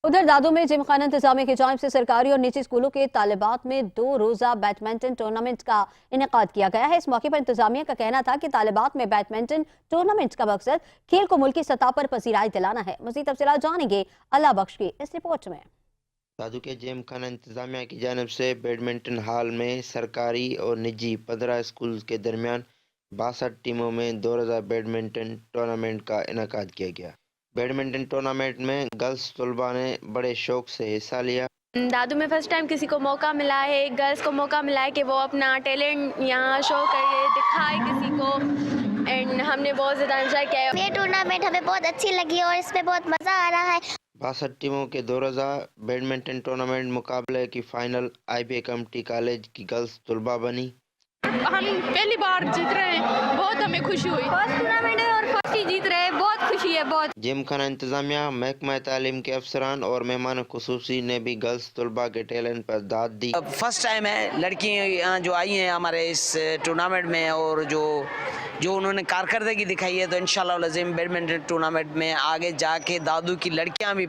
उधर दादू में जिमखाना इंतजामिया की जानिब से सरकारी और निजी स्कूलों के तालिबात में 2 रोजा बैडमिंटन टूर्नामेंट का इनेकाद किया गया है। इस मौके पर इंतजामिया का कहना था कि तालिबात में बैडमिंटन टूर्नामेंट का मकसद खेल को मुल्की सतह पर पसीराई दिलाना है। मज़ीद तफसीलात जानेंगे अल्लाह बख्श की इस रिपोर्ट में। दादू के जिमखाना इंतजामिया की जानिब से बैडमिंटन हॉल में सरकारी और निजी 15 स्कूल के दरमियान 62 टीमों में 2 रोज़ा बैडमिंटन टूर्नामेंट का इनेकाद किया गया। बैडमिंटन टूर्नामेंट में गर्ल्स तलबा ने बड़े शौक से हिस्सा लिया। दादू में फर्स्ट टाइम किसी को मौका मिला है, गर्ल्स को मौका मिला है कि वो अपना टैलेंट यहाँ शो करके दिखाए किसी को, एंड हमने बहुत ज़्यादा एंजॉय किया है। ये टूर्नामेंट हमें बहुत अच्छी लगी और इसमें बहुत मज़ा आ रहा है। 62 टीमों के 2 रोज़ा बैडमिंटन टूर्नामेंट मुकाबले की फाइनल IBA कमेटी कॉलेज की गर्ल्स तलबा बनी। हम पहली बार जीत रहे हैं, बहुत हमें खुशी हुई। फर्स्ट टूर्नामेंट है और फर्स्ट ही जीत रहे हैं, बहुत खुशी है। बहुत जिमखाना इंतजामिया, महकमा तालीम के अफसरान और मेहमान खुसूसी ने भी गर्ल्स तलबा के टैलेंट पर दाद दी। फर्स्ट टाइम है लड़की जो आई हैं हमारे इस टूर्नामेंट में, और जो उन्होंने कारकर्दगी दिखाई है, तो इंशाल्लाह लज़ीम बैडमिंटन टूर्नामेंट में आगे जाके दादू की लड़कियां भी